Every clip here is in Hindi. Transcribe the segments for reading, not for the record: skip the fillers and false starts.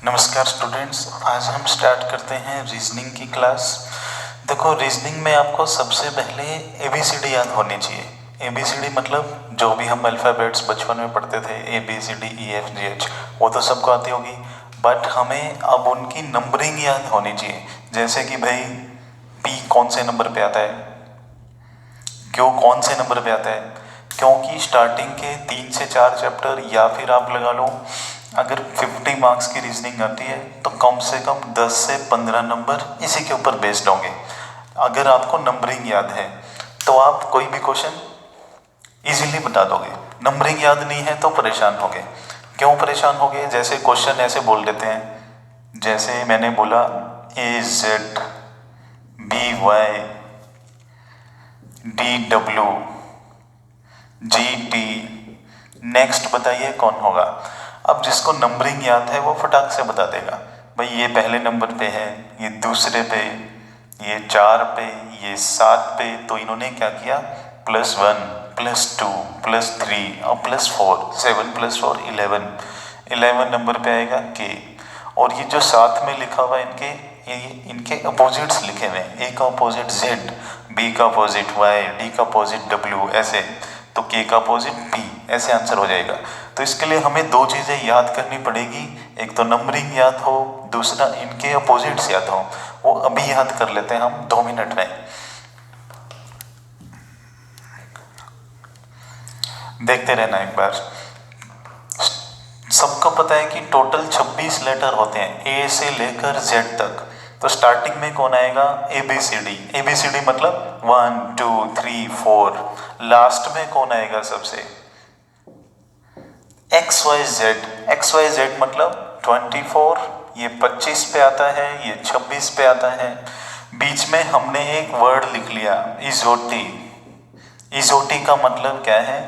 नमस्कार स्टूडेंट्स, आज हम स्टार्ट करते हैं रीजनिंग की क्लास। देखो, रीजनिंग में आपको सबसे पहले एबीसीडी याद होनी चाहिए। एबीसीडी मतलब जो भी हम अल्फ़ाबेट्स बचपन में पढ़ते थे, A B C D E F G H, वो तो सबको आती होगी। बट हमें अब उनकी नंबरिंग याद होनी चाहिए। जैसे कि भाई पी कौन से नंबर पे आता है, क्यों कौन से नंबर पे आता है, क्योंकि स्टार्टिंग के 3 से 4 चैप्टर या फिर आप लगा लो अगर 50 मार्क्स की रीजनिंग आती है तो कम से कम 10 से 15 नंबर इसी के ऊपर बेस्ड होंगे। अगर आपको नंबरिंग याद है तो आप कोई भी क्वेश्चन इजीली बता दोगे। नंबरिंग याद नहीं है तो परेशान होगे। क्यों परेशान होगे? जैसे क्वेश्चन ऐसे बोल देते हैं, जैसे मैंने बोला A Z B Y D W G T, next बताइए कौन होगा। अब जिसको नंबरिंग याद है वो फटाक से बता देगा, भाई ये पहले नंबर पे है, ये दूसरे पे, ये 4 पे, ये 7 पे। तो इन्होंने क्या किया, +1 +2 +3 और +4, 7 + 4 11 नंबर पे आएगा के। और ये जो साथ में लिखा हुआ है इनके अपोजिट्स लिखे हुए हैं। ए का अपोजिट जेड, बी का अपोजिट वाई, डी का अपोजिट डब्ल्यू, ऐसे। तो के का अपोजिट पी, ऐसे आंसर हो जाएगा। तो इसके लिए हमें 2 चीज़ें याद करनी पड़ेगी, एक तो नंबरिंग याद हो, दूसरा इनके अपोजिट्स याद हो। वो अभी याद कर लेते हैं हम 2 मिनट में। देखते रहना एक बार। सबको पता है कि टोटल 26 लेटर होते हैं ए से लेकर जेड तक। तो स्टार्टिंग में कौन आएगा, A B C D. A B C D मतलब 1 2 3 4। लास्ट में कौन आएगा सबसे, X Y Z. X Y Z मतलब 24, ये 25 पे आता है, ये 26 पे आता है। बीच में हमने एक वर्ड लिख लिया इजोटी। इजोटी का मतलब क्या है,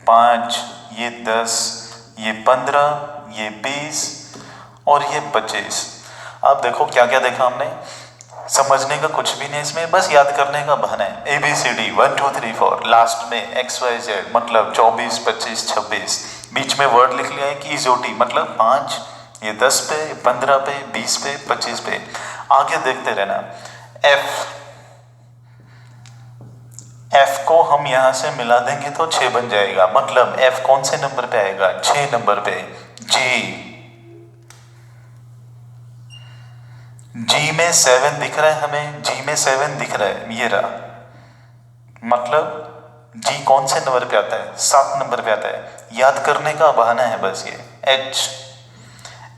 5, ये 10, ये 15, ये 20 और ये 25। अब देखो क्या क्या देखा हमने, समझने का कुछ भी नहीं इसमें, बस याद करने का बहाना है। A B C D 1 2 3 4, last में एक्स वाई जेड मतलब 24 25 26। बीच में वर्ड लिख लिया है कि इजोटी मतलब 5, ये 10 पे, 15 पे, 20 पे, 25 पे। आगे देखते रहना। एफ, एफ को हम यहां से मिला देंगे तो 6 बन जाएगा, मतलब एफ कौन से नंबर पे आएगा, 6 नंबर पे। जी, जी में 7 दिख रहा है हमें, जी में 7 दिख रहा है, ये रहा। मतलब जी कौन से नंबर पे आता है, 7 नंबर पे आता है। याद करने का बहाना है बस ये। एच,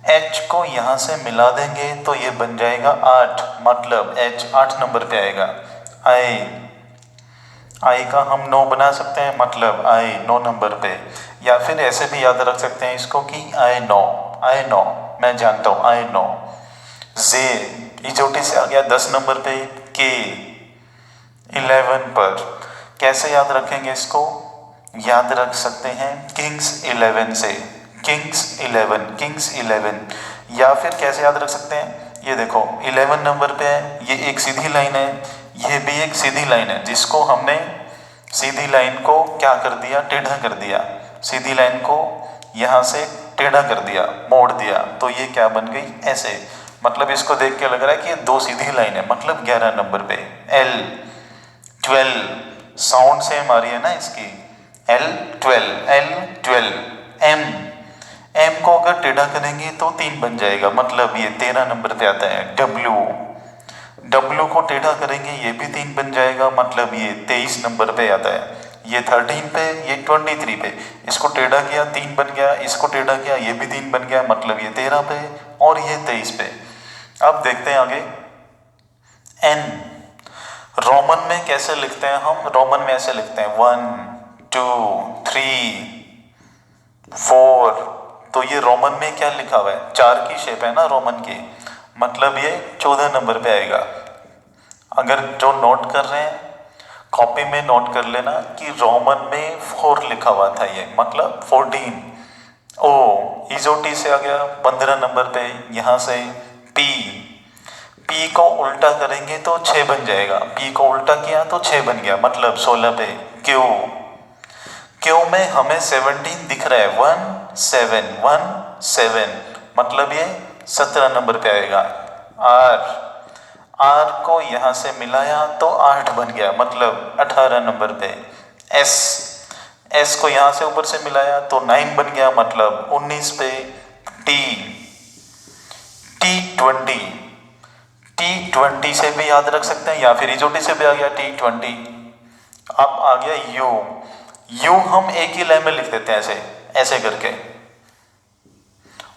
एच को यहां से मिला देंगे तो ये बन जाएगा 8, मतलब एच 8 नंबर पे आएगा। आई, आई का हम 9 बना सकते हैं, मतलब आई 9 नंबर पे। या फिर ऐसे भी याद रख सकते हैं इसको कि आई 9, आई 9, मैं जानता हूं आई 9। जे, इजोटी से आ गया 10 नंबर पे। के 11 पर। कैसे याद रखेंगे इसको, याद रख सकते हैं किंग्स 11 से, किंग्स 11, किंग्स 11। या फिर कैसे याद रख सकते हैं, ये देखो 11 नंबर पे है, ये एक सीधी लाइन है, ये भी एक सीधी लाइन है, जिसको हमने सीधी लाइन को क्या कर दिया, टेढ़ा कर दिया। सीधी लाइन को यहां से टेढ़ा कर दिया, मोड़ दिया, तो ये क्या बन गई, ऐसे। मतलब इसको देख के लग रहा है कि ये 2 सीधी लाइन है, मतलब 11 नंबर पे। एल 12, साउंड सेम आ रही है ना इसकी, एल 12, एल 12। एम, एम को अगर टेढ़ा करेंगे तो 3 बन जाएगा, मतलब ये 13 नंबर पे आता है। डब्ल्यू, डब्ल्यू को टेढ़ा करेंगे ये भी 3 बन जाएगा, मतलब ये 23 नंबर पे आता है। ये 13 पे, ये 23 पे। इसको टेढ़ा किया 3 बन गया, इसको टेढ़ा किया ये भी 3 बन गया, मतलब ये 13 पे और ये 23 पे। अब देखते हैं आगे। एन, रोमन में कैसे लिखते हैं हम, रोमन में ऐसे लिखते हैं 1 2 3 4। तो ये रोमन में क्या लिखा हुआ है, 4 की शेप है ना रोमन की, मतलब ये 14 नंबर पे आएगा। अगर जो नोट कर रहे हैं कॉपी में नोट कर लेना कि रोमन में 4 लिखा हुआ था, ये मतलब 14। ओ, इजोटी से आ गया 15 नंबर पे, यहां से पी, पी को उल्टा करेंगे तो 6 बन जाएगा, पी को उल्टा किया तो 6 बन गया, मतलब 16 पे। क्यू, क्यू में हमें 17 दिख रहा है, 1 7 1 7, मतलब ये 17 नंबर पे आएगा। आर को यहाँ से मिलाया तो 8 बन गया, मतलब 18 नंबर पे। एस को यहाँ से ऊपर से मिलाया तो 9 बन गया, मतलब 19 पे। टी20 से भी याद रख सकते हैं या फिर इजोटी से भी आ गया T20। अब आ गया यू हम एक ही लाइन में लिख देते हैं ऐसे ऐसे करके,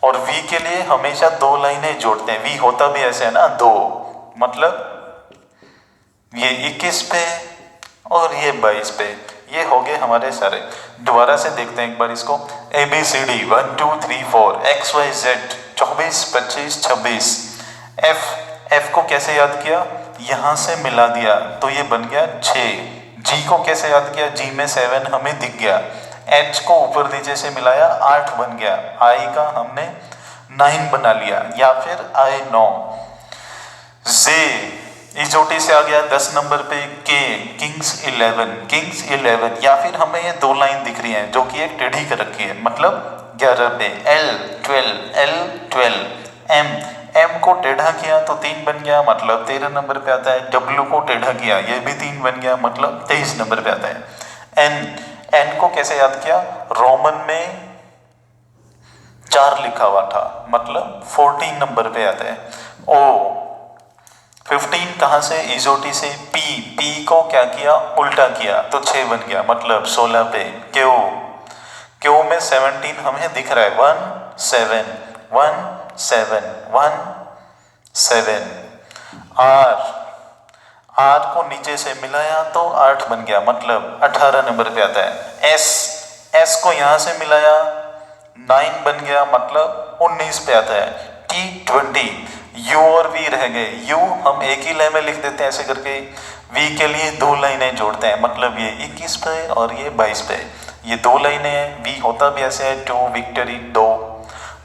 और वी के लिए हमेशा 2 लाइनें जोड़ते हैं। वी होता भी ऐसे है ना, 2, मतलब ये 21 पे और ये 22 पे। ये हो गए हमारे सारे। दोबारा से देखते हैं एक बार इसको। ABCD 1 2 3 4 XYZ 24 25 26। एफ को कैसे याद किया, यहां से मिला दिया तो ये बन गया 6। जी को कैसे याद किया, जी में 7 हमें दिख गया। एच को ऊपर नीचे से मिलाया 8 बन गया। आई का हमने 9 बना लिया, या फिर आई 9। जे इजोटी से आ गया 10 नंबर पे। के किंग्स 11, या फिर हमें ये 2 लाइन दिख रही हैं जो कि एक टेढ़ी कर रखी है, मतलब 11 पे। एल 12, एम को टेढ़ा किया तो 3 बन गया, मतलब 13 नंबर पे आता है। डब्ल्यू को टेढ़ा किया, ये भी 3 बन गया, मतलब 23 नंबर पे आता है। एन को कैसे याद किया, रोमन में 4 लिखा हुआ था, मतलब 14 नंबर पे आता है। ओ 15 कहाँ से, इजोटी से। पी को क्या किया, उल्टा किया तो 6 बन गया, मतलब 16 पे। क्यू में 17 हमें दिख रहा है, 1 7 1 7 1 7। आर को नीचे से मिलाया तो 8 बन गया, मतलब 18 नंबर पे आता है। एस को यहां से मिलाया 9 बन गया, मतलब 19 पे आता है। T20 यू और वी रह गए। यू हम एक ही लाइन में लिख देते हैं ऐसे करके। वी के लिए 2 लाइनें जोड़ते हैं, मतलब ये 21 पे और ये 22 पे। ये 2 लाइनें हैं। वी होता भी ऐसे है, 2 विक्ट्री 2,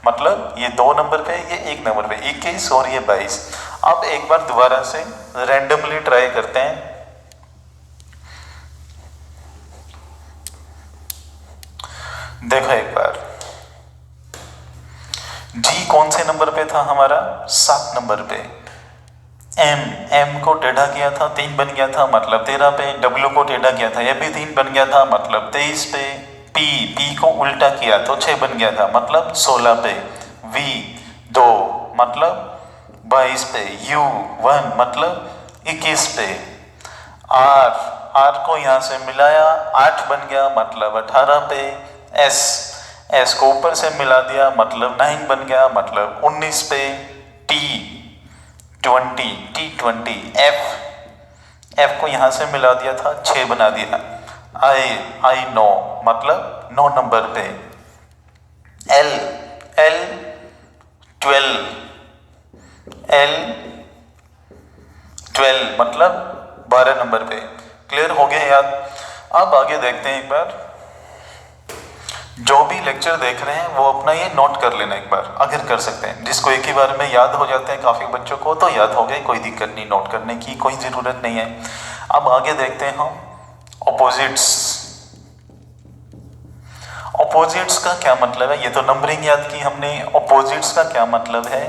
मतलब ये 2 नंबर पे, ये 1 नंबर पे, 21 और ये 22। अब एक बार दोबारा से रैंडमली ट्राई करते हैं। देखो एक बार, जी कौन से नंबर पे था हमारा, 7 नंबर पे। एम को टेढ़ा किया था, 3 बन गया था, मतलब 13 पे। डब्ल्यू को टेढ़ा किया था, यह भी 3 बन गया था, मतलब 23 पे। पी को उल्टा किया तो 6 बन गया था, मतलब 16 पे। वी 2, मतलब 22 पे। यू 1, मतलब 21 पे। आर को यहां से मिलाया 8 बन गया, मतलब 18 पे। एस को ऊपर से मिला दिया, मतलब 9 बन गया, मतलब 19 पे। T20 एफ को यहां से मिला दिया था, 6 बना दिया। आई 9, मतलब 9 नंबर पे। एल 12, मतलब 12 नंबर पे। क्लियर हो गया याद। अब आगे देखते हैं एक बार। जो भी लेक्चर देख रहे हैं वो अपना ये नोट कर लेना एक बार, अगर कर सकते हैं। जिसको एक ही बार में याद हो जाते हैं, काफ़ी बच्चों को तो याद हो गए, कोई दिक्कत नहीं, नोट करने की कोई ज़रूरत नहीं है। अब आगे देखते हैं हम ऑपोजिट्स। ऑपोजिट्स का क्या मतलब है, ये तो नंबरिंग याद की हमने। ऑपोजिट्स का क्या मतलब है,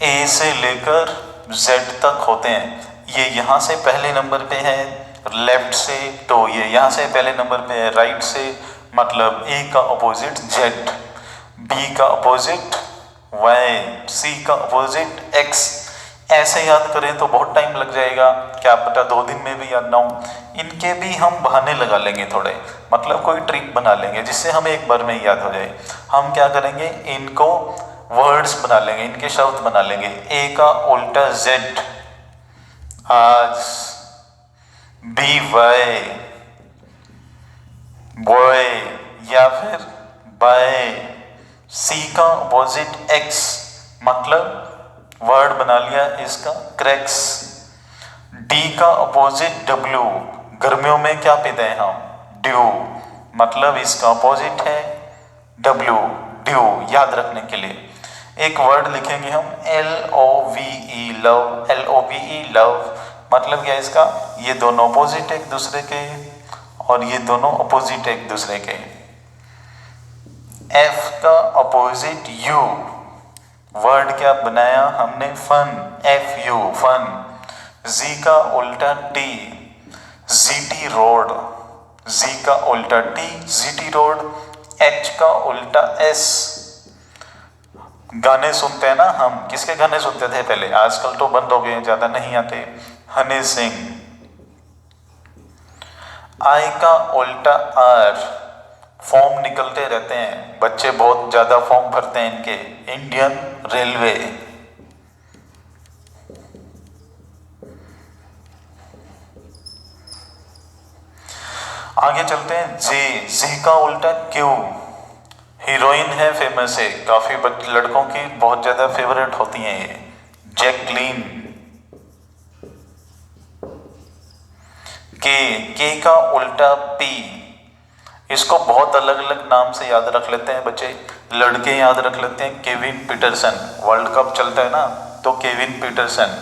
ए से लेकर जेड तक होते हैं। ये यहाँ से पहले नंबर पे है लेफ्ट से, तो ये यहाँ से पहले नंबर पे है राइट से, मतलब ए का अपोजिट जेड, बी का अपोजिट वाई, सी का अपोजिट एक्स। ऐसे याद करें तो बहुत टाइम लग जाएगा, क्या पता 2 दिन में भी याद ना हो। इनके भी हम बहाने लगा लेंगे थोड़े, मतलब कोई ट्रिक बना लेंगे जिससे हमें एक बार में याद हो जाए। हम क्या करेंगे, इनको वर्ड्स बना लेंगे, इनके शब्द बना लेंगे। ए का उल्टा जेड, आज। बी वाई, बॉय या फिर बाय। सी का अपोजिट एक्स, मतलब वर्ड बना लिया इसका क्रैक्स। डी का अपोजिट डब्ल्यू, गर्मियों में क्या पीते हैं हम, ड्यू, मतलब इसका अपोजिट है डब्ल्यू, ड्यू। याद रखने के लिए एक वर्ड लिखेंगे हम LOVE, लव, LOVE लव, मतलब क्या इसका, ये दोनों अपोजिट एक दूसरे के और ये दोनों अपोजिट एक दूसरे के। एफ का अपोजिट यू, वर्ड क्या बनाया हमने, फन, FU फन। जी का उल्टा T, GT रोड, जी का उल्टा T, GT रोड। H का उल्टा S, गाने सुनते हैं ना हम, किसके गाने सुनते थे पहले, आजकल तो बंद हो गए, ज्यादा नहीं आते, हनी सिंह। I का उल्टा R, फॉर्म निकलते रहते हैं, बच्चे बहुत ज्यादा फॉर्म भरते हैं इनके, इंडियन रेलवे। आगे चलते हैं, जी का उल्टा Q, हीरोइन है, फेमस है, काफी लड़कों की बहुत ज्यादा फेवरेट होती हैं ये, जैकलीन। के का उल्टा P, इसको बहुत अलग अलग नाम से याद रख लेते हैं बच्चे, लड़के याद रख लेते हैं केविन पीटरसन, वर्ल्ड कप चलता है ना तो केविन पीटरसन।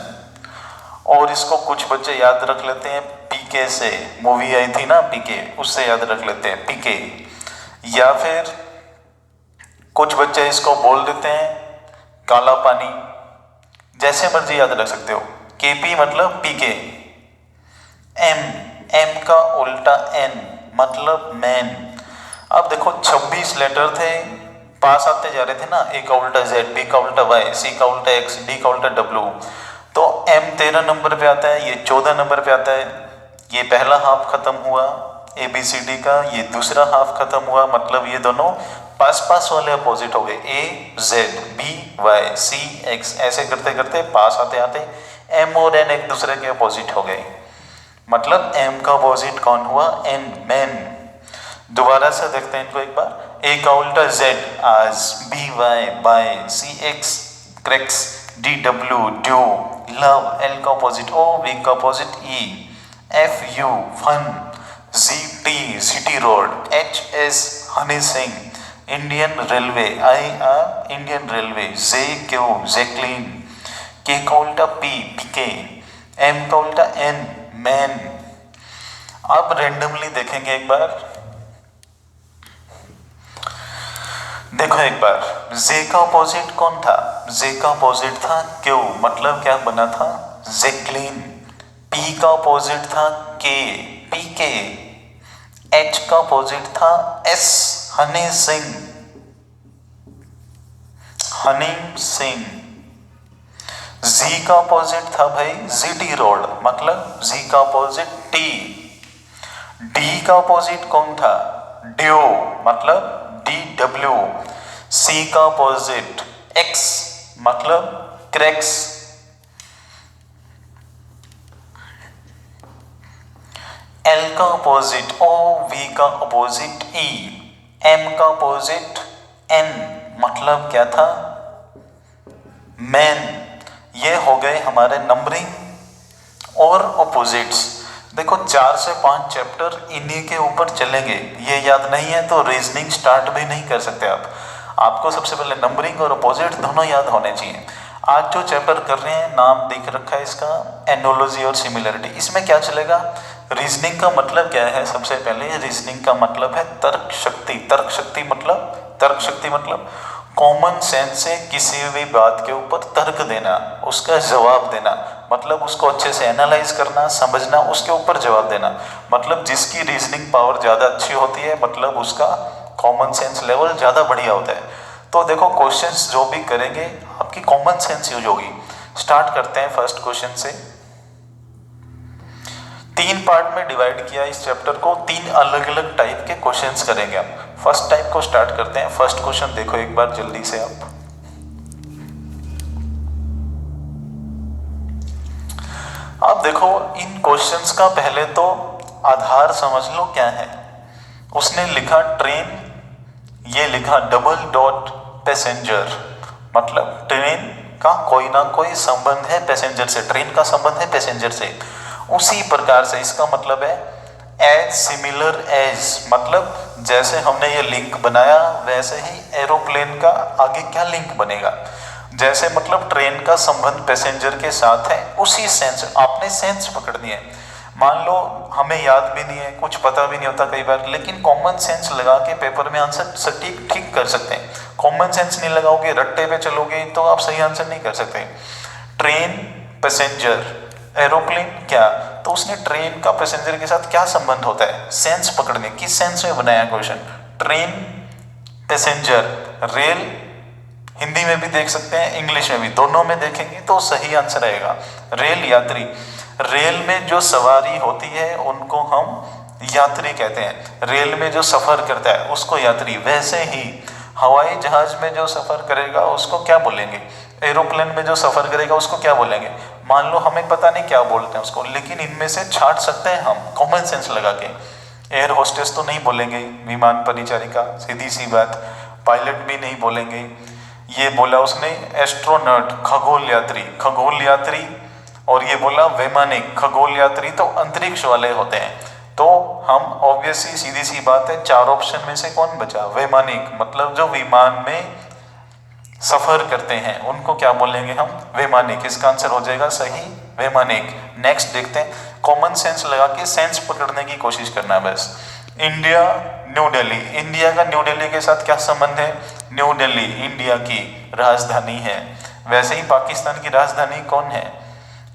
और इसको कुछ बच्चे याद रख लेते हैं पीके से, मूवी आई थी ना पीके, उससे याद रख लेते हैं पीके। या फिर कुछ बच्चे इसको बोल देते हैं काला पानी, जैसे मर्जी याद रख सकते हो। केपी मतलब पीके। एम का उल्टा एन मतलब मैन। अब देखो 26 लेटर थे, पास आते जा रहे थे ना, ए का उल्टा जेड, बी का उल्टा वाई, सी का उल्टा एक्स, डी का उल्टा डब्ल्यू। तो एम 13 नंबर पे आता है, ये 14 नंबर पे आता है। ये पहला हाफ खत्म हुआ ABCD का, ये दूसरा हाफ खत्म हुआ, मतलब ये दोनों पास पास वाले अपोजिट हो गए, A Z B Y C X, ऐसे करते करते पास आते आते M और N एक दूसरे के अपोजिट हो गए, मतलब M का अपोजिट कौन हुआ, N, मैन। दोबारा से देखते हैं इनको एक बार, A का उल्टा Z, आज, B Y bye, C X cracks, D W dew, love, L का अपोजिट O, V का opposite E, F U fun, Z T city road, H S Honey Singh, Indian railway, I Indian railway, J Q Jacqueline, K का उल्टा P पीके, M का उल्टा N मैन। अब रेंडमली देखेंगे एक बार, देखो एक बार, जे का अपोजिट कौन था, जे का अपोजिट था क्यू, मतलब क्या बना था, जैकलीन। पी का अपोजिट था के, पीके। एच का अपोजिट था एस, हनी सिंह, हनी सिंह। जी का अपोजिट था भाई जीटी रोड, मतलब जी का अपोजिट टी। डी का अपोजिट कौन था, ड्यू, मतलब DW। सी का अपोजिट एक्स, मतलब क्रैक्स। एल का अपोजिट O, V का अपोजिट E, M का अपोजिट N, मतलब क्या था, मैन। ये हो गए हमारे नंबरिंग और अपोजिट्स। देखो 4 से 5 चैप्टर इन्हीं के ऊपर चलेंगे, ये याद नहीं है तो रीजनिंग स्टार्ट भी नहीं कर सकते आप। आपको सबसे पहले नंबरिंग और अपोजिट दोनों याद होने चाहिए। आज जो चैप्टर कर रहे हैं, नाम देख रखा है इसका एनोलॉजी और सिमिलरिटी, इसमें क्या चलेगा, रीजनिंग का मतलब क्या है, सबसे पहले रीजनिंग का मतलब है तर्क शक्ति। तर्क शक्ति मतलब कॉमन सेंस से किसी भी बात के ऊपर तर्क देना, उसका जवाब देना, मतलब उसको अच्छे से एनालाइज करना, समझना, उसके ऊपर जवाब देना। मतलब जिसकी रीजनिंग पावर ज़्यादा अच्छी होती है, मतलब उसका कॉमन सेंस लेवल ज़्यादा बढ़िया होता है। तो देखो क्वेश्चंस जो भी करेंगे आपकी कॉमन सेंस यूज होगी। स्टार्ट करते हैं फर्स्ट क्वेश्चन से। 3 पार्ट में डिवाइड किया इस चैप्टर को, 3 अलग अलग टाइप के क्वेश्चंस करेंगे हम। फर्स्ट टाइप को स्टार्ट करते हैं। फर्स्ट क्वेश्चन देखो एक बार जल्दी से आप। अब देखो इन क्वेश्चंस का पहले तो आधार समझ लो क्या है। उसने लिखा ट्रेन, ये लिखा डबल डॉट पैसेंजर, मतलब ट्रेन का कोई ना कोई संबंध है पैसेंजर से, ट्रेन का संबंध है पैसेंजर से। उसी प्रकार से इसका मतलब है एज सिमिलर एज, मतलब जैसे हमने ये लिंक बनाया वैसे ही एरोप्लेन का आगे क्या लिंक बनेगा। जैसे मतलब ट्रेन का संबंध पैसेंजर के साथ है, उसी सेंस आपने सेंस पकड़नी है। मान लो हमें याद भी नहीं है, कुछ पता भी नहीं होता कई बार, लेकिन कॉमन सेंस लगा के पेपर में आंसर सटीक ठीक कर सकते हैं। कॉमन सेंस नहीं लगाओगे, रट्टे पे चलोगे तो आप सही आंसर नहीं कर सकते। ट्रेन, पैसेंजर, एरोप्लेन क्या, तो उसने ट्रेन का पैसेंजर के साथ क्या संबंध होता है, सेंस पकड़ने, किस सेंस में बनाया question. Train, passenger, rail, Hindi में भी देख सकते हैं, इंग्लिश में भी, दोनों में देखेंगे तो सही आंसर आएगा रेल यात्री। रेल में जो सवारी होती है उनको हम यात्री कहते हैं, रेल में जो सफर करता है उसको यात्री। वैसे ही हवाई जहाज में जो सफर करेगा उसको क्या बोलेंगे, एरोप्लेन में जो सफर करेगा उसको क्या बोलेंगे। मान लो हमें पता नहीं क्या बोलते हैं उसको, लेकिन इनमें से छांट सकते हैं हम कॉमन सेंस लगा के। एयर होस्टेस तो नहीं बोलेंगे, विमान परिचारिका, सीधी सी बात। पायलट भी नहीं बोलेंगे। ये बोला उसने एस्ट्रोनॉट, खगोल यात्री, खगोल यात्री, और ये बोला वैमानिक, खगोल यात्री तो अंतरिक्ष वाले होते हैं। तो हम ऑब्वियसली सीधी सी बात है, चार ऑप्शन में से कौन बचा, वैमानिक, मतलब जो विमान में सफर करते हैं उनको क्या बोलेंगे हम, वैमानिक। इसका आंसर हो जाएगा सही वैमानिक। नेक्स्ट देखते हैं, कॉमन सेंस लगा के सेंस पकड़ने की कोशिश करना है बस। इंडिया, न्यू दिल्ली, इंडिया का न्यू दिल्ली के साथ क्या संबंध है, न्यू दिल्ली इंडिया की राजधानी है। वैसे ही पाकिस्तान की राजधानी कौन है,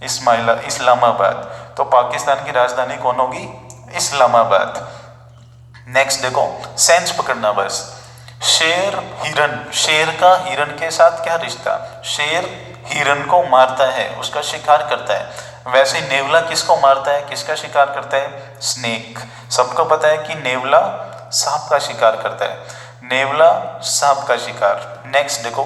इस्लामाबाद, तो पाकिस्तान की राजधानी कौन होगी, इस्लामाबाद। नेक्स्ट देखो, सेंस पकड़ना बस। शेर, हिरन, शेर का हिरन के साथ क्या रिश्ता, शेर हिरन को मारता है, उसका शिकार करता है। वैसे नेवला किसको मारता है, किसका शिकार करता है, स्नेक। सबको पता है कि नेवला सांप का शिकार करता है, नेवला सांप का शिकार। नेक्स्ट देखो,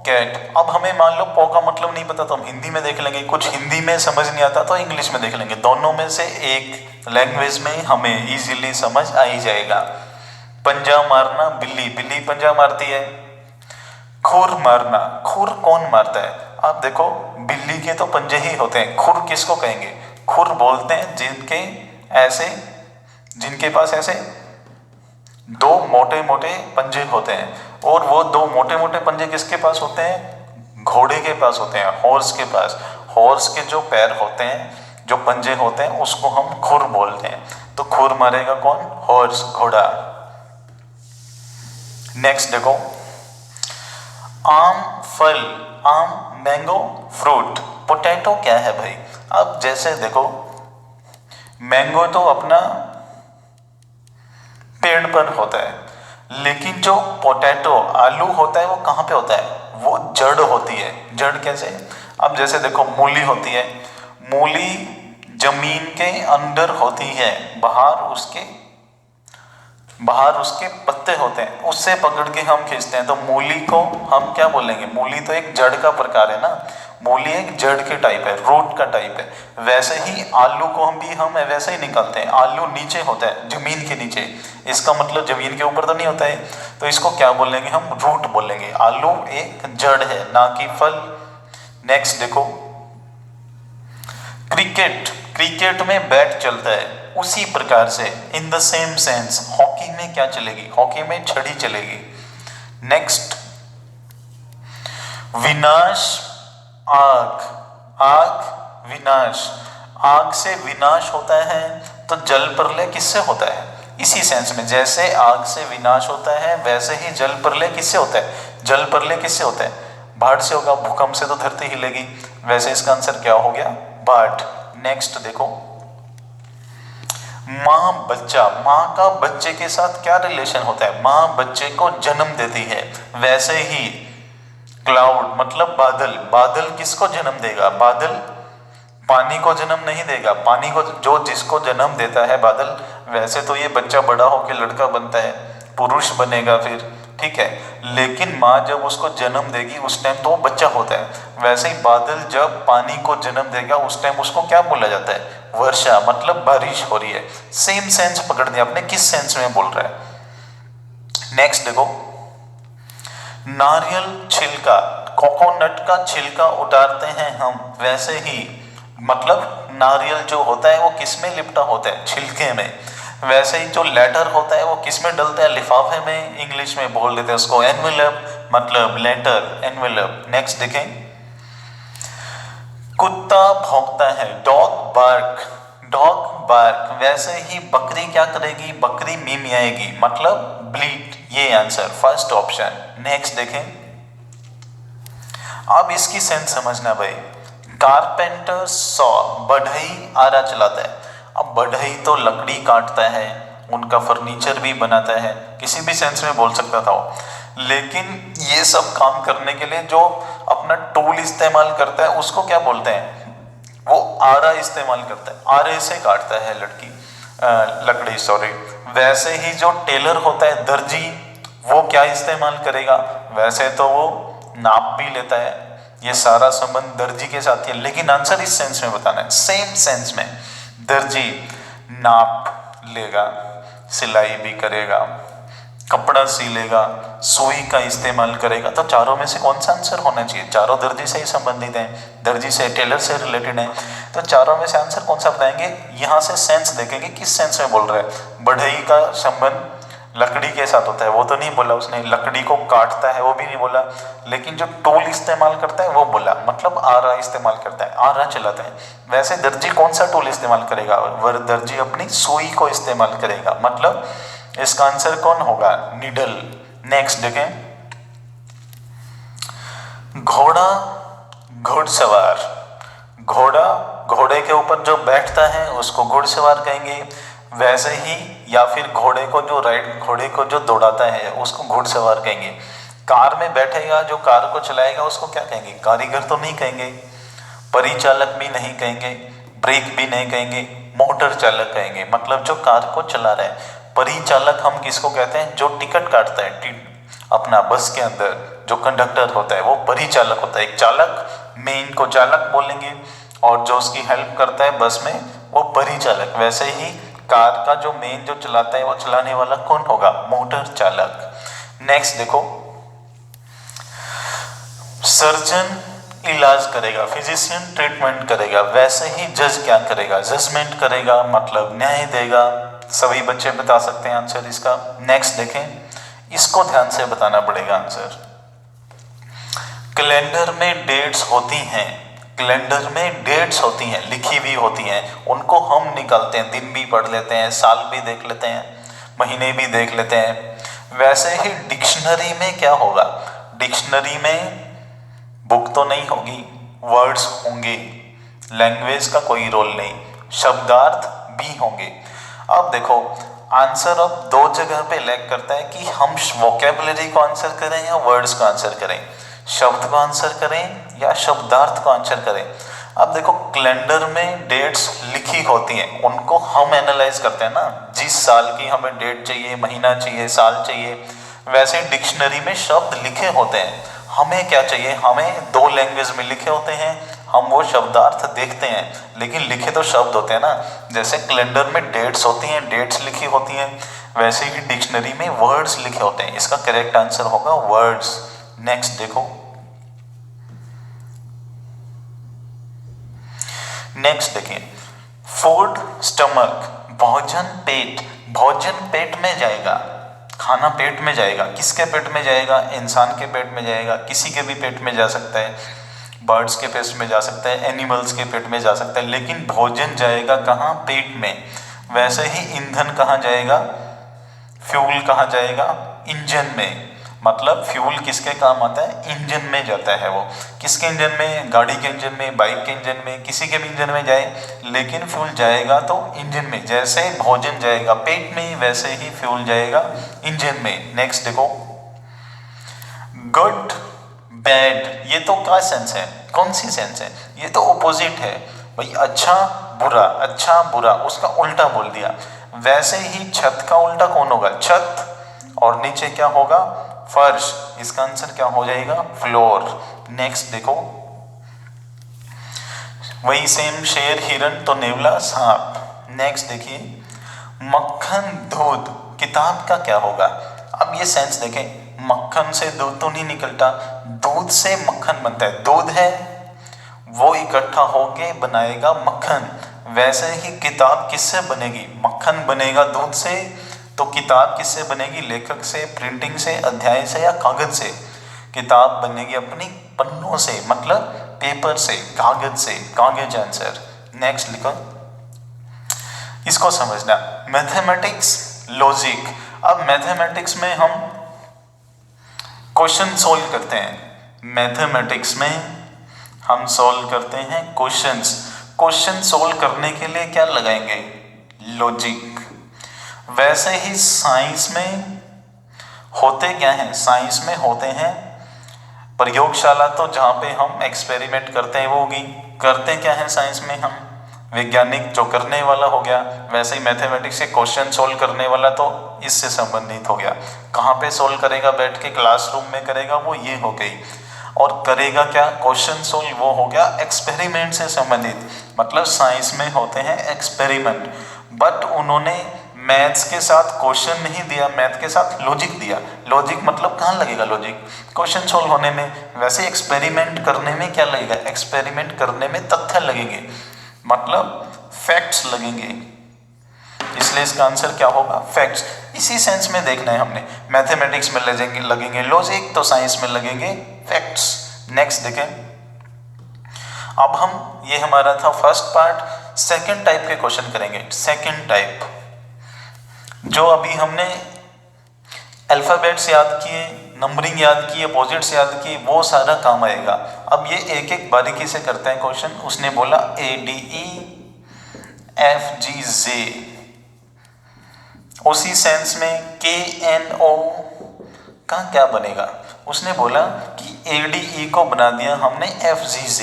कैट। अब हमें मान लो पॉ का मतलब नहीं पता तो हम हिंदी में देख लेंगे, कुछ हिंदी में समझ नहीं आता तो इंग्लिश में देख लेंगे, दोनों में से एक लैंग्वेज में हमें इजीली समझ आ ही जाएगा। पंजा मारना, बिल्ली, बिल्ली पंजा मारती है। खुर मारना, खुर कौन मारता है, आप देखो बिल्ली के तो पंजे ही होते हैं, खुर किसको कहेंगे, खुर बोलते हैं जिनके पास ऐसे दो मोटे मोटे पंजे होते हैं। और वो दो मोटे मोटे पंजे किसके पास होते हैं, घोड़े के पास होते हैं, हॉर्स के पास। हॉर्स के जो पैर होते हैं, जो पंजे होते हैं, उसको हम खुर बोलते हैं। तो खुर मारेगा कौन, हॉर्स, घोड़ा। नेक्स्ट देखो, आम, फल, आम मैंगो, फ्रूट। पोटैटो क्या है भाई, अब जैसे देखो मैंगो तो अपना पेड़ पर होता है, लेकिन जो पोटैटो आलू होता है वो कहाँ पे होता है, वो जड़ होती है। जड़ कैसे, अब जैसे देखो मूली होती है, मूली जमीन के अंदर होती है, बाहर उसके पत्ते होते हैं, उससे पकड़ के हम खींचते हैं। तो मूली को हम क्या बोलेंगे, मूली तो एक जड़ का प्रकार है ना, मूली एक जड़ के टाइप है, रूट का टाइप है। वैसे ही आलू को हम वैसे ही निकालते हैं, आलू नीचे होता है, जमीन के नीचे, इसका मतलब जमीन के ऊपर तो नहीं होता है, तो इसको क्या बोलेंगे हम, रूट बोलेंगे। आलू एक जड़ है, ना कि फल। नेक्स्ट देखो, क्रिकेट, क्रिकेट में बैट चलता है, उसी प्रकार से in the same sense hockey में क्या चलेगी, हॉकी में छड़ी चलेगी। नेक्स्ट, विनाश, आग, आग विनाश, आग से विनाश होता है, तो जल प्रलय किससे होता है, इसी सेंस में। जैसे आग से विनाश होता है वैसे ही जल प्रलय किससे होता है, जल प्रलय किससे होता है, बाढ़ से होगा, भूकंप से तो धरती हिलेगी। वैसे इसका आंसर क्या हो गया, बाढ़। नेक्स्ट देखो, माँ, बच्चा, माँ का बच्चे के साथ क्या रिलेशन होता है, माँ बच्चे को जन्म देती है। वैसे ही क्लाउड मतलब बादल, बादल किसको जन्म देगा, बादल पानी को जन्म नहीं देगा, पानी को जो जिसको जन्म देता है बादल। वैसे तो ये बच्चा बड़ा होकर लड़का बनता है, पुरुष बनेगा फिर, ठीक है, लेकिन माँ जब उसको जन्म देगी उस टाइम तो वो बच्चा होता है। वैसे ही बादल जब पानी को जन्म देगा उस टाइम उसको क्या बोला जाता है, वर्षा, मतलब बारिश हो रही है। सेम सेंस पकड़ दिया आपने, किस सेंस में बोल रहा है। नेक्स्ट देखो, नारियल छिलका, कोकोनट का छिलका उतारते हैं हम, वैसे ही मतलब नारियल जो होता है वो किस में लिपटा होता है, छिलके में। वैसे ही जो लेटर होता है वो किस में डलता है, लिफाफे में, इंग्लिश में बोल देते हैं उसको एनवेलप, मतलब लेटर, एनवेलप। नेक्स्ट देखें, कुत्ता भौंकता है, डॉग बार्क, डॉग बार्क, वैसे ही बकरी क्या करेगी, बकरी मिमियाएगी, मतलब ब्लीट, ये आंसर फर्स्ट ऑप्शन। नेक्स्ट देखें, अब इसकी सेंस समझना भाई। कारपेंटर सॉ, बढ़ई आरा चलाता है। अब बढ़ई तो लकड़ी काटता है, उनका फर्नीचर भी बनाता है, किसी भी सेंस में बोल सकता था वो, लेकिन ये सब काम करने के लिए जो अपना टूल इस्तेमाल करता है उसको क्या बोलते हैं, वो आरा इस्तेमाल करता है, आरे से काटता है लकड़ी सॉरी। वैसे ही जो टेलर होता है, दर्जी, वो क्या इस्तेमाल करेगा, वैसे तो वो नाप भी लेता है, ये सारा संबंध दर्जी के साथ है, लेकिन आंसर इस सेंस में बताना है, सेम सेंस में। दर्जी नाप लेगा, सिलाई भी करेगा, कपड़ा सिलेगा, सुई का इस्तेमाल करेगा, तो चारों में से कौन सा आंसर होना चाहिए, चारों दर्जी से ही संबंधित हैं, दर्जी से टेलर से रिलेटेड है, तो चारों में से आंसर कौन सा बताएंगे। यहाँ से सेंस देखेंगे किस सेंस में बोल रहा है। बढ़ई का संबंध लकड़ी के साथ होता है, वो तो नहीं बोला उसने, लकड़ी को काटता है वो भी नहीं बोला, लेकिन जो टूल इस्तेमाल करता है वो बोला, मतलब आरा इस्तेमाल करता है, आरा चलाता है। वैसे दर्जी कौन सा टूल इस्तेमाल करेगा, वह दर्जी अपनी सुई को इस्तेमाल करेगा, मतलब इसका आंसर कौन होगा, निडल। नेक्स्ट देखें, घोड़ा घुड़सवार, घोड़ा घोड़े के ऊपर जो बैठता है उसको घुड़सवार कहेंगे, वैसे ही या फिर घोड़े को जो दौड़ाता है उसको घुड़सवार कहेंगे। कार में बैठेगा जो कार को चलाएगा उसको क्या कहेंगे, कारीगर तो नहीं कहेंगे, परिचालक भी नहीं कहेंगे, ब्रेक भी नहीं कहेंगे, मोटर चालक कहेंगे, मतलब जो कार को चला रहा है। परिचालक हम किसको कहते हैं, जो टिकट काटता है अपना बस के अंदर, जो कंडक्टर होता है वो परिचालक होता है। एक चालक, मेन को चालक बोलेंगे, और जो उसकी हेल्प करता है बस में वो परिचालक। वैसे ही कार का जो मेन जो चलाता है वो चलाने वाला कौन होगा, मोटर चालक। नेक्स्ट देखो, सर्जन इलाज करेगा, फिजिशियन ट्रीटमेंट करेगा, वैसे ही जज क्या करेगा, जजमेंट करेगा, मतलब न्याय देगा। सभी बच्चे बता सकते हैं आंसर इसका। नेक्स्ट देखें, इसको ध्यान से बताना पड़ेगा आंसर। कैलेंडर में डेट्स होती हैं, कैलेंडर में डेट्स होती हैं, लिखी हुई होती हैं, उनको हम निकालते हैं, दिन भी पढ़ लेते हैं, साल भी देख लेते हैं, महीने भी देख लेते हैं। वैसे ही डिक्शनरी में क्या होगा, डिक्शनरी में बुक तो नहीं होगी, वर्ड्स होंगे, लैंग्वेज का कोई रोल नहीं, शब्दार्थ भी होंगे। अब देखो आंसर अब दो जगह पे लैग करता है कि हम वोकेबलरी को आंसर करें या वर्ड्स को आंसर करें, शब्द को आंसर करें या शब्दार्थ को आंसर करें। अब देखो कैलेंडर में डेट्स लिखी होती हैं, उनको हम एनालाइज करते हैं ना, जिस साल की हमें डेट चाहिए, महीना चाहिए, साल चाहिए। वैसे डिक्शनरी में शब्द लिखे होते हैं, हमें क्या चाहिए, हमें दो लैंग्वेज में लिखे होते हैं, हम वो शब्दार्थ देखते हैं, लेकिन लिखे तो शब्द होते हैं ना। जैसे कैलेंडर में डेट्स होती हैं, डेट्स लिखी होती हैं, वैसे ही डिक्शनरी में वर्ड्स लिखे होते हैं। इसका करेक्ट आंसर होगा वर्ड्स। नेक्स्ट देखो, नेक्स्ट देखिए, फूड स्टमक, भोजन पेट, भोजन पेट में जाएगा, खाना पेट में जाएगा, किसके पेट में जाएगा, इंसान के पेट में जाएगा, किसी के भी पेट में जा सकता है, बर्ड्स के पेट में जा सकता है, एनिमल्स के पेट में जा सकता है, लेकिन भोजन जाएगा कहाँ, पेट में। वैसे ही ईंधन कहाँ जाएगा, फ्यूल कहाँ जाएगा, इंजन में, मतलब फ्यूल किसके काम आता है, इंजन में जाता है। वो किसके इंजन में, गाड़ी के इंजन में, बाइक के इंजन में, किसी के भी इंजन में जाए, लेकिन फ्यूल जाएगा तो इंजन में। जैसे भोजन जाएगा पेट में, वैसे ही फ्यूल जाएगा इंजन में। नेक्स्ट देखो, गुड बैड, ये तो क्या सेंस है, कौन सी सेंस है, ये तो ऑपोजिट है भाई, अच्छा बुरा, अच्छा बुरा, उसका उल्टा बोल दिया। वैसे ही छत का उल्टा कौन होगा, छत, और नीचे क्या होगा, फर्श, इसका आंसर क्या हो जाएगा, फ्लोर। नेक्स्ट देखो, वही सेम, शेर हिरन तो नेवला सांप। नेक्स्ट देखिए, मक्खन दूध, किताब का क्या होगा। अब ये सेंस देखें, मक्खन से दूध तो नहीं निकलता, दूध से मक्खन बनता है, दूध है वो इकट्ठा होके बनाएगा मक्खन। वैसे ही किताब किससे बनेगी, मक्खन बनेगा दूध से, तो किताब किससे बनेगी, लेखक से, प्रिंटिंग से, अध्याय से या कागज से। किताब बनेगी अपनी पन्नों से, मतलब पेपर से, कागज से, कागज आंसर। नेक्स्ट लिखो, इसको समझना। Mathematics, logic. अब मैथमेटिक्स में हम क्वेश्चन सोल्व करते हैं। मैथमेटिक्स में हम सोल्व करते हैं क्वेश्चंस। क्वेश्चन सोल्व करने के लिए क्या लगाएंगे? लॉजिक। वैसे ही साइंस में होते क्या हैं? साइंस में होते हैं प्रयोगशाला, तो जहाँ पे हम एक्सपेरिमेंट करते हैं वो होगी। करते क्या है साइंस में हम? वैज्ञानिक जो करने वाला हो गया। वैसे ही मैथमेटिक्स के क्वेश्चन सोल्व करने वाला तो इससे संबंधित हो गया। कहाँ पे सोल्व करेगा? बैठ के क्लासरूम में करेगा, वो ये हो गई। और करेगा क्या? क्वेश्चन सोल्व, वो हो गया एक्सपेरिमेंट से संबंधित। मतलब साइंस में होते हैं एक्सपेरिमेंट, बट उन्होंने मैथ्स के साथ क्वेश्चन नहीं दिया, मैथ के साथ लॉजिक दिया। लॉजिक मतलब कहाँ लगेगा लॉजिक? क्वेश्चन सोल्व होने में। वैसे एक्सपेरिमेंट करने में क्या लगेगा? एक्सपेरिमेंट करने में तथ्य लगेंगे, मतलब फैक्ट्स लगेंगे। इसलिए इसका आंसर क्या होगा? फैक्ट्स। इसी सेंस में देखना है हमने। मैथमेटिक्स में लगेंगे लॉजिक, तो साइंस में लगेंगे फैक्ट्स। नेक्स्ट देखें। अब हम, ये हमारा था फर्स्ट पार्ट। सेकंड टाइप के क्वेश्चन करेंगे। सेकंड टाइप, जो अभी हमने अल्फाबेट्स याद किए, नंबरिंग याद की, अपोजिट्स याद की, वो सारा काम आएगा। अब ये एक एक बारीकी से करते हैं क्वेश्चन। उसने बोला ADEFGJ, उसी सेंस में KNO का क्या बनेगा? उसने बोला कि ADE को बना दिया हमने FGJ,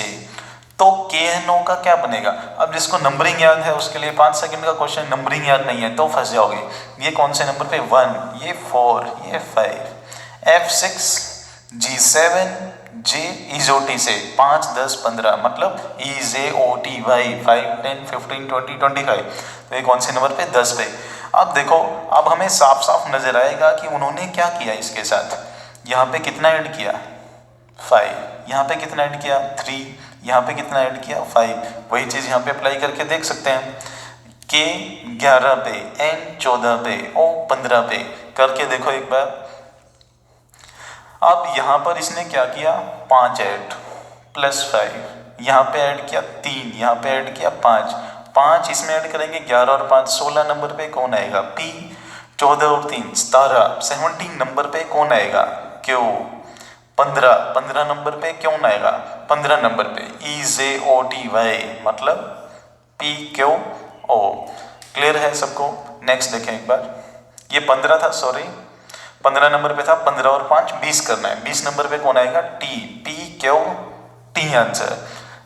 तो KNO का क्या बनेगा? अब जिसको नंबरिंग याद है उसके लिए 5 सेकंड का क्वेश्चन। नंबरिंग याद नहीं है तो फंस जाओगे। ये कौन से नंबर पे? 1, ये 4, ये 5, F6, G7, J EJOT से 5, 10, 15, मतलब EJOTY 5, 10, 15, 20, 25। तो ये कौन से नंबर पे? 10 पे। अब देखो, अब हमें साफ साफ नजर आएगा कि उन्होंने क्या किया इसके साथ। यहाँ पे कितना ऐड किया? 5। यहाँ पे कितना ऐड किया? 3। यहाँ पे कितना ऐड किया? 5। वही चीज यहाँ पे अप्लाई करके देख सकते हैं। K 11 पे, N 14 पे, O 15 पे, करके देखो एक बार। अब यहाँ पर इसने क्या किया? 5 ऐड प्लस 5, यहाँ पे ऐड किया 3, यहाँ पे ऐड किया 5, 5 इसमें ऐड करेंगे 11 और 5, 16 नंबर पे कौन आएगा? P। 14 और 3 17, 17 नंबर पे कौन आएगा? Q। 15 नंबर पे कौन आएगा? 15 नंबर पे EJOTY, मतलब PQO। क्लियर है सबको? नेक्स्ट देखें एक बार। ये 15 था, सॉरी 15 नंबर पे था। 15 और 5 20 करना है। 20 नंबर पे कौन आएगा? T, PQT answer.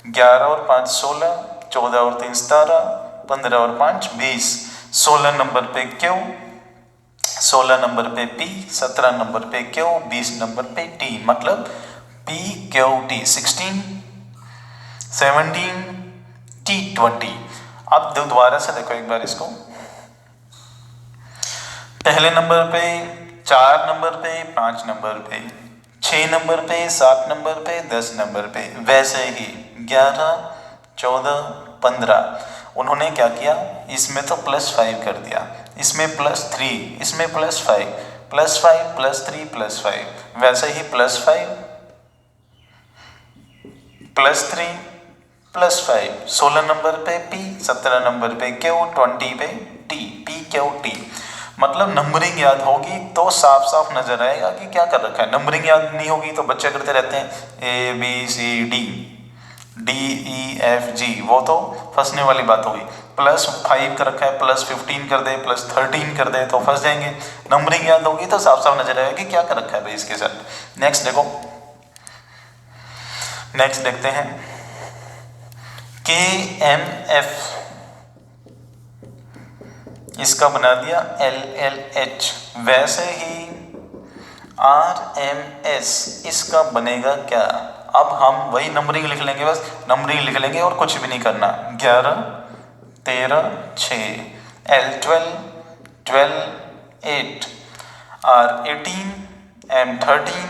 11 और 5 16, 14 और 3 17, 15 और 5 20, 16 नंबर पे Q, 16 नंबर पे P, 17 नंबर पे Q, 20 नंबर पे T, मतलब PQT। 16, 17, T20। अब दोबारा से देखो एक बार इसको। पहले नंबर पे, 4 नंबर पे, 5 नंबर पे, 6 नंबर पे, 7 नंबर पे, 10 नंबर पे। वैसे ही 11, 14, 15 उन्होंने क्या किया? इसमें तो +5 कर दिया, इसमें +3, इसमें +5, +5, +3, +5। वैसे ही +5, +3, +5, 16 नंबर पे P, 17 नंबर पे Q, 20 पे T, PQT। मतलब नंबरिंग याद होगी तो साफ साफ नजर आएगा कि क्या कर रखा है। नंबरिंग याद नहीं होगी तो बच्चे करते रहते हैं ABCD, DEFG, वो तो फंसने वाली बात होगी। +5 कर रखा है, +15 कर दे, +13 कर दे तो फंस जाएंगे। नंबरिंग याद होगी तो साफ साफ नजर आएगा कि क्या कर रखा है भाई इसके साथ। नेक्स्ट देखो, नेक्स्ट देखते हैं। KMF, इसका बना दिया LLH। वैसे ही RMS, इसका बनेगा क्या? अब हम वही नंबरिंग लिख लेंगे, बस नंबरिंग लिख लेंगे और कुछ भी नहीं करना। 11, 13, 6, L12, 12, 8, R18, M13,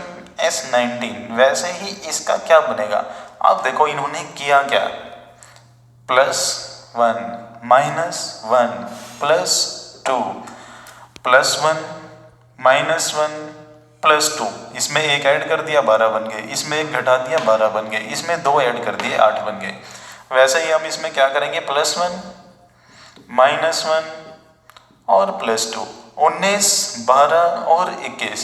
S19। वैसे ही इसका क्या बनेगा? अब देखो इन्होंने किया क्या? +1, -1, +2, +1, -1, +2। इसमें एक ऐड कर दिया 12 बन गए, इसमें एक घटा दिया 12 बन गए, इसमें 2 ऐड कर दिए 8 बन गए। वैसे ही हम इसमें क्या करेंगे? +1, -1 और +2, 19, 12 और 21।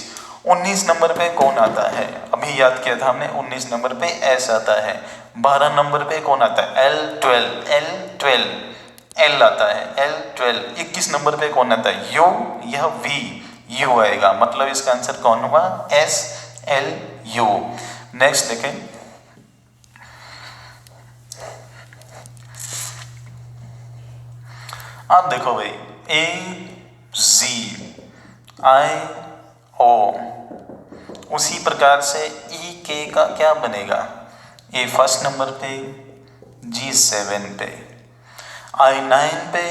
19 नंबर पे कौन आता है? अभी याद किया था हमने, 19 नंबर पे S आता है। 12 नंबर पे कौन आता है? L आता है, L12। 21 नंबर पे कौन आता है? U या V? U आएगा, मतलब इसका आंसर कौन हुआ? SLU। नेक्स्ट देखें, आप देखो भाई, AZIO, उसी प्रकार से EK का क्या बनेगा? A फर्स्ट नंबर पे, G7 पे, I9 पे,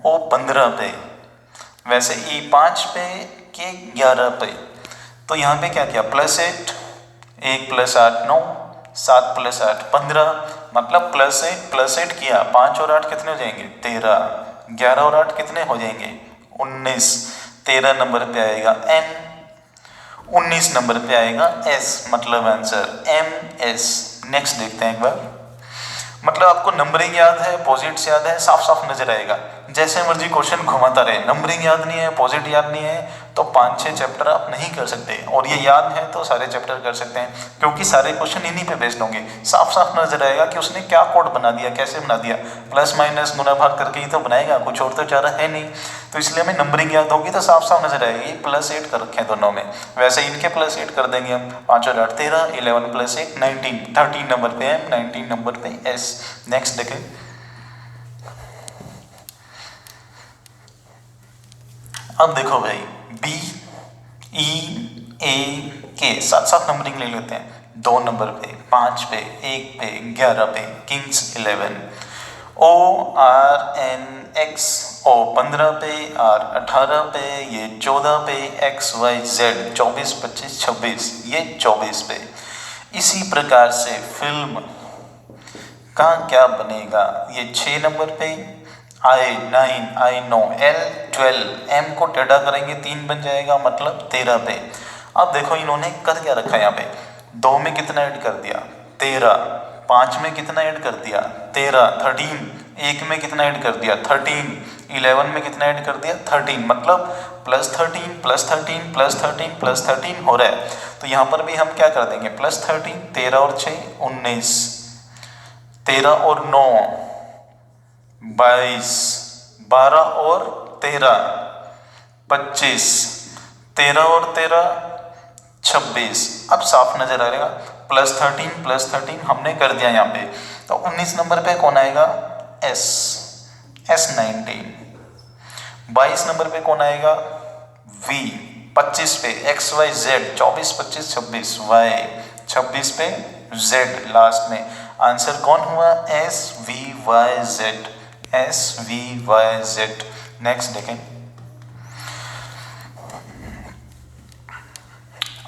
O15 पे, वैसे E5 पे, K11 पे। तो यहाँ पे क्या किया? +8, 1 + 8 9, 7 + 8 15, मतलब +8 किया, 5 और 8 कितने हो जाएंगे? 13, 11 और 8 कितने हो जाएंगे? 19। 13 नंबर पे आएगा N, 19 नंबर पे आएगा S, मतलब आंसर MS। नेक्स्ट देखते हैं एक बार, मतलब आपको नंबरिंग याद है, अपोजिट्स याद है, साफ साफ नजर आएगा। जैसे मर्जी क्वेश्चन घुमाता रहे, नंबरिंग याद नहीं है, अपोजिट याद नहीं है, तो 5-6 चैप्टर आप नहीं कर सकते, और ये याद है तो सारे चैप्टर कर सकते हैं, क्योंकि सारे क्वेश्चन इन्हीं पे बेस्ड होंगे। साफ साफ नजर आएगा कि उसने क्या कोड बना दिया, कैसे बना दिया, प्लस माइनस गुना भाग करके ही तो बनाएगा, कुछ और तो चारा है नहीं। तो इसलिए हमें नंबरिंग याद होगी तो साफ साफ नजर आएगी। +8 कर रखे हैं दोनों में, वैसे इनके +8 कर देंगे हम, 5 और 8 13, 11 + 1 19, 13 नंबर पे M, 19 नंबर पे S। नेक्स्ट देखें, अब देखो भाई, BEAK साथ साथ नंबरिंग ले लेते हैं। 2 नंबर पे, 5 पे, 1 पे, 11 पे, किंग्स 11। ORNX, O 15 पे, R 18 पे, ये 14 पे, XYZ 24 25 26, ये 24 पे। इसी प्रकार से फिल्म का क्या बनेगा? ये 6 नंबर पे, I9 I9, L12, M को टेढ़ा करेंगे 3 बन जाएगा, मतलब 13 पे। अब देखो इन्होंने कर क्या रखा है यहाँ पे, 2 में कितना ऐड कर दिया? 13, 5 में कितना ऐड कर दिया? 13, 13, 1 में कितना ऐड कर दिया? 13, 11 में कितना ऐड कर दिया? 13, मतलब +13 +13 +13 +13 हो रहा है। तो यहाँ पर भी हम क्या कर देंगे? +13, 13 और 6 19, 13 और 9 22, 12 और 13 25, 13 और 13 26। अब साफ नजर आ रहेगा, +13 हमने कर दिया यहाँ पे। तो 19 नंबर पे कौन आएगा? S19। 22 नंबर पे कौन आएगा? V। 25 पे XYZ, 24 25 26 Y, 26 पे Z लास्ट में। आंसर कौन हुआ? SVYZ, SVYZ। नेक्स्ट देखें,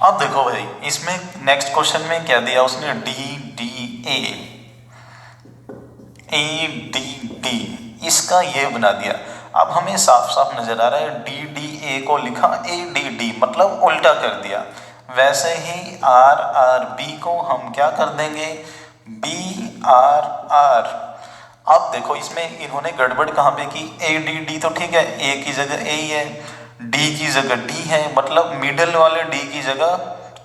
अब देखो भाई, इसमें नेक्स्ट क्वेश्चन में क्या दिया उसने? DDA, ADD, इसका ये बना दिया। अब हमें साफ साफ नजर आ रहा है, DDA को लिखा ADD, मतलब उल्टा कर दिया। वैसे ही RRB को हम क्या कर देंगे? BRR। अब देखो इसमें इन्होंने गड़बड़ कहाँ पे की? ADD तो ठीक है, A की जगह A ही है, D की जगह D है, मतलब मिडल वाले D की जगह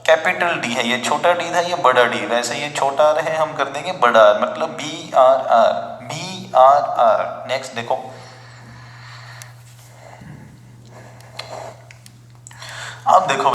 कैपिटल D है। ये छोटा D था, ये बड़ा D, वैसे ये छोटा R है, हम कर देंगे बड़ा R, मतलब BRR, BRR। नेक्स्ट देखो, अब देखो